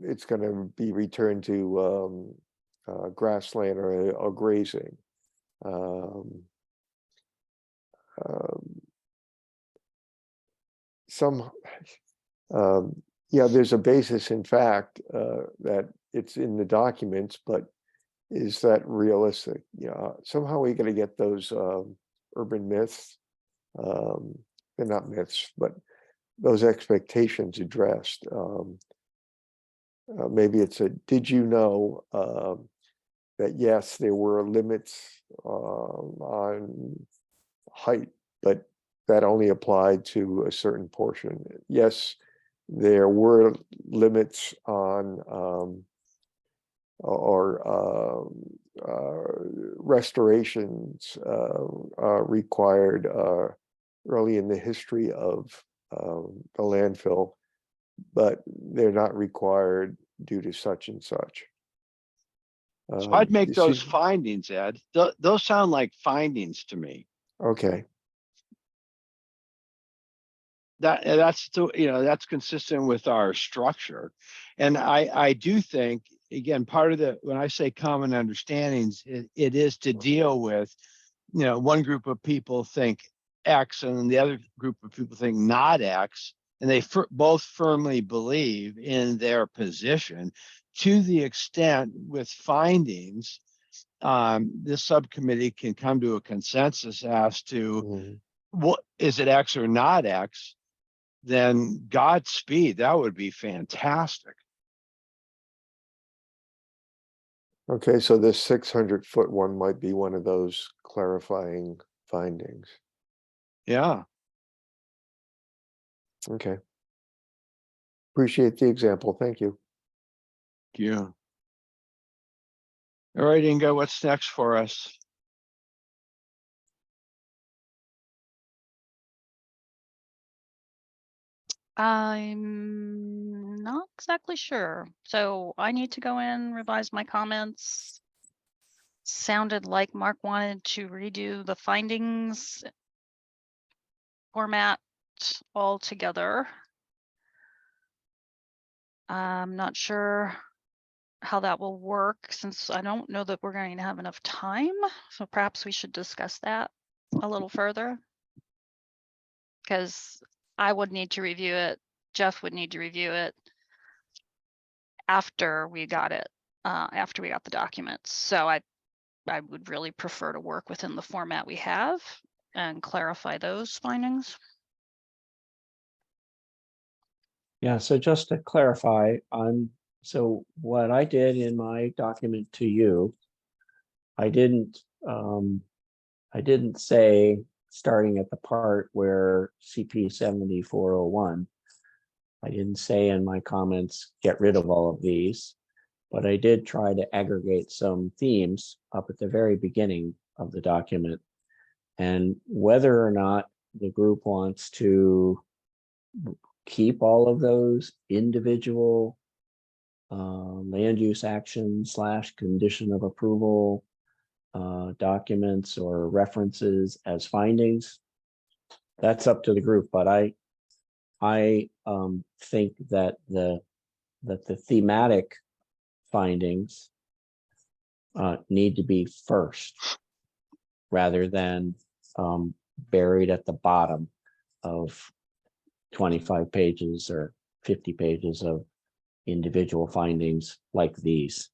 it's going to be returned to grassland or grazing. There's a basis in fact that it's in the documents, but is that realistic? Somehow we got to get those urban myths, they're not myths, but those expectations addressed. Maybe it's did you know that yes, there were limits on height, but that only applied to a certain portion. Yes, there were limits on restorations required early in the history of the landfill, but they're not required due to such and such. So I'd make those findings, Ed. Those sound like findings to me. Okay. That's consistent with our structure. And I do think, again, part of when I say common understandings, it is to deal with, one group of people think X and then the other group of people think not X, and they both firmly believe in their position. To the extent with findings, this subcommittee can come to a consensus as to what is it, X or not X, then Godspeed, that would be fantastic. Okay, so this 600-foot one might be one of those clarifying findings. Yeah. Okay. Appreciate the example. Thank you. Yeah. All right, Inga, what's next for us? Not exactly sure. So I need to go in, revise my comments. Sounded like Mark wanted to redo the findings format altogether. I'm not sure how that will work since I don't know that we're going to have enough time. So perhaps we should discuss that a little further. Because I would need to review it. Jeff would need to review it after we got it, after we got the documents. So I would really prefer to work within the format we have and clarify those findings. Yeah, so just to clarify, so what I did in my document to you, I didn't say, starting at the part where CP 7401, I didn't say in my comments, get rid of all of these, but I did try to aggregate some themes up at the very beginning of the document. And whether or not the group wants to keep all of those individual land use action / condition of approval documents or references as findings, that's up to the group. But I think that the thematic findings need to be first, rather than buried at the bottom of 25 pages or 50 pages of individual findings like these.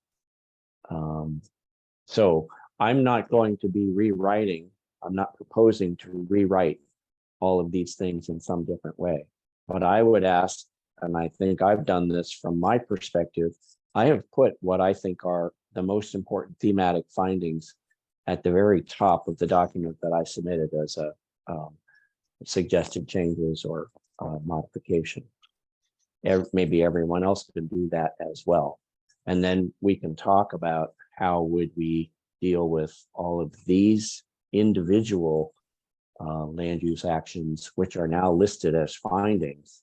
So I'm not going to be rewriting, I'm not proposing to rewrite all of these things in some different way. But I would ask, and I think I've done this from my perspective, I have put what I think are the most important thematic findings at the very top of the document that I submitted as a suggested changes or modification. Maybe everyone else can do that as well. And then we can talk about how would we deal with all of these individual land use actions, which are now listed as findings.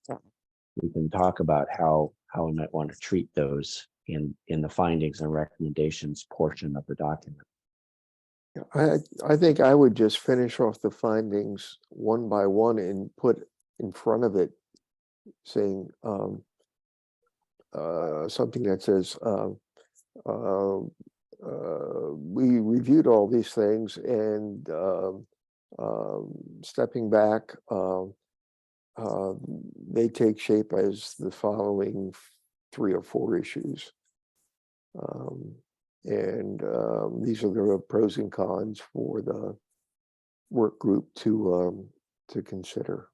We can talk about how we might want to treat those in the findings and recommendations portion of the document. I think I would just finish off the findings one by one and put in front of it saying something that says we reviewed all these things, and stepping back, they take shape as the following 3 or 4 issues. These are the pros and cons for the work group to consider.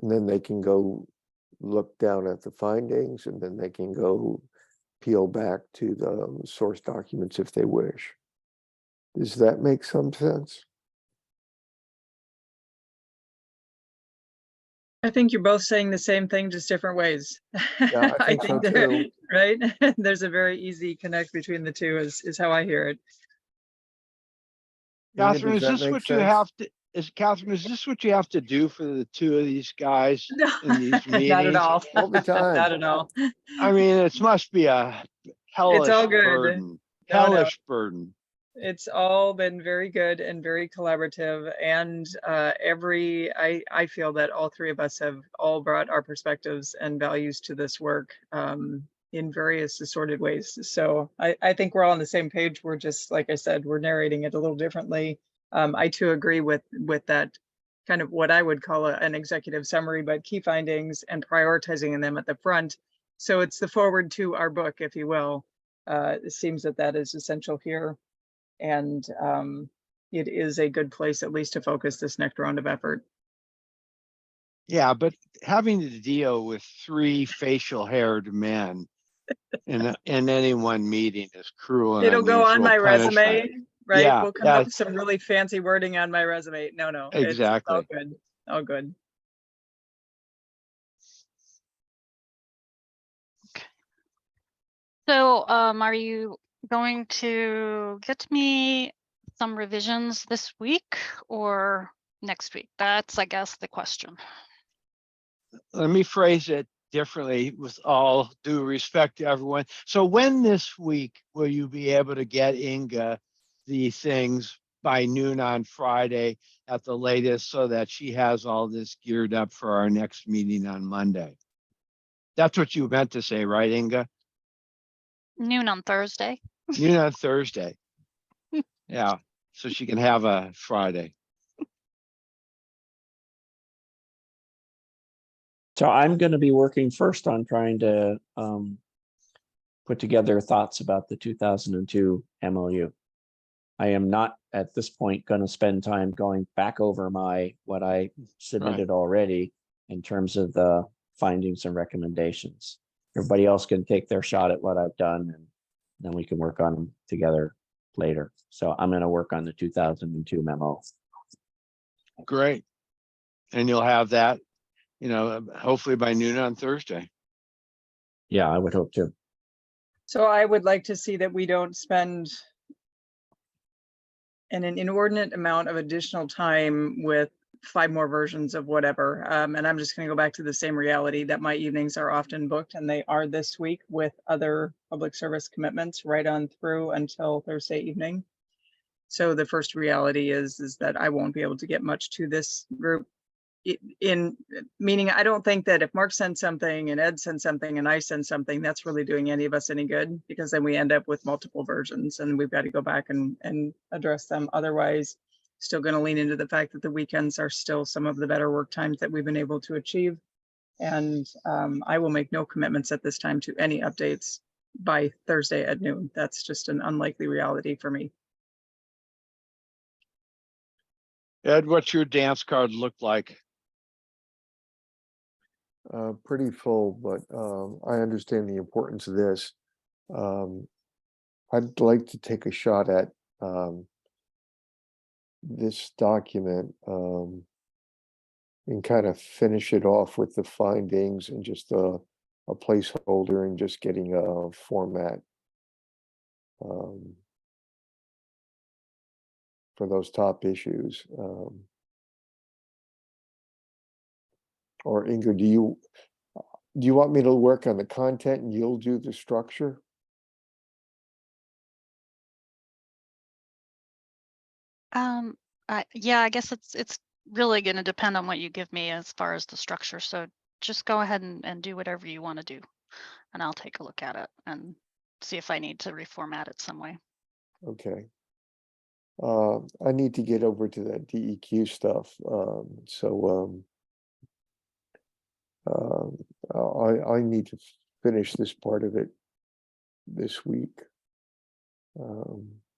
And then they can go look down at the findings, and then they can go peel back to the source documents if they wish. Does that make some sense? I think you're both saying the same thing, just different ways. Yeah, I think so too. Right? There's a very easy connect between the two is how I hear it. Nina, Catherine, does is that this make what you sense? have to, Catherine, is this what you have to do for the 2 of these guys No, in these not at meetings? all. All the time. Not at all. I mean, it must be a hellish all good. burden, No. hellish burden. It's all been very good and very collaborative, and I feel that all 3 of us have all brought our perspectives and values to this work in various assorted ways. So I think we're all on the same page. We're just, like I said, we're narrating it a little differently. I too agree with that kind of what I would call an executive summary, but key findings and prioritizing them at the front. So it's the forward to our book, if you will. It seems that is essential here. And it is a good place at least to focus this next round of effort. Yeah, but having to deal with 3 facial haired men in any one meeting is cruel and It'll go on unusual my punishment. resume, right? Yeah, We'll come up with some really fancy wording on my resume. No, it's all exactly. good. All good. So are you going to get me some revisions this week or next week? That's, I guess, the question. Let me phrase it differently with all due respect to everyone. So when this week will you be able to get Inga the things by noon on Friday at the latest so that she has all this geared up for our next meeting on Monday? That's what you meant to say, right, Inga? Noon on Thursday. Noon on Thursday. Yeah, so she can have a Friday. So I'm going to be working first on trying to put together thoughts about the 2002 MOU. I am not at this point going to spend time going back over what I submitted already in terms of the findings and recommendations. Everybody else can take their shot at what I've done, and then we can work on them together later. So I'm going to work on the 2002 memo. Great. And you'll have that, hopefully by noon on Thursday. Yeah, I would hope to. So I would like to see that we don't spend an inordinate amount of additional time with 5 more versions of whatever. And I'm just going to go back to the same reality that my evenings are often booked, and they are this week with other public service commitments right on through until Thursday evening. So the first reality is that I won't be able to get much to this group. Meaning, I don't think that if Mark sends something and Ed sends something and I send something, that's really doing any of us any good, because then we end up with multiple versions and we've got to go back and address them. Otherwise, still going to lean into the fact that the weekends are still some of the better work times that we've been able to achieve. And I will make no commitments at this time to any updates by Thursday at noon. That's just an unlikely reality for me. Ed, what's your dance card look like? Pretty full, but I understand the importance of this. I'd like to take a shot at this document and kind of finish it off with the findings and just a placeholder and just getting a format for those top issues. Or Inga, do you want me to work on the content and you'll do the structure? Yeah, I guess it's really going to depend on what you give me as far as the structure. So just go ahead and do whatever you want to do, and I'll take a look at it and see if I need to reformat it some way. Okay. I need to get over to that DEQ stuff. I need to finish this part of it this week.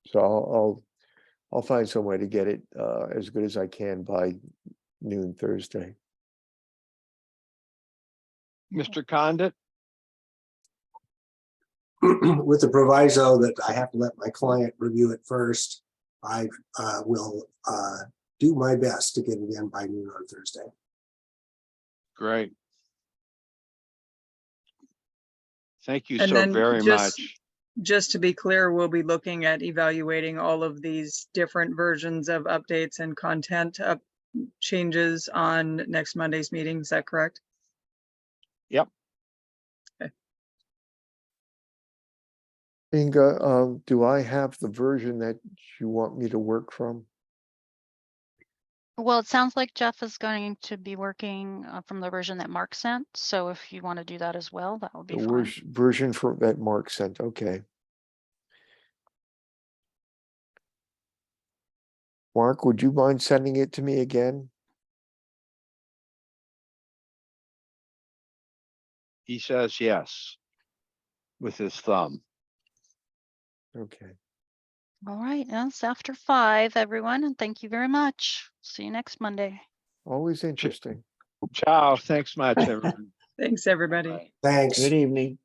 So I'll find some way to get it as good as I can by noon Thursday. Mr. Condit? With the proviso that I have to let my client review it first, I will do my best to get it in by noon on Thursday. Great. Thank you And so then very much. Just to be clear, we'll be looking at evaluating all of these different versions of updates and content changes on next Monday's meeting. Is that correct? Yep. Okay. Inga, do I have the version that you want me to work from? Well, it sounds like Jeff is going to be working from the version that Mark sent. So if you want to do that as well, that would be The fine. version for that Mark sent. Okay. Mark, would you mind sending it to me again? He says yes with his thumb. Okay. All right, it's after 5, everyone, and thank you very much. See you next Monday. Always interesting. Ciao. Thanks much, everyone. Thanks, everybody. Bye. Thanks. Good evening.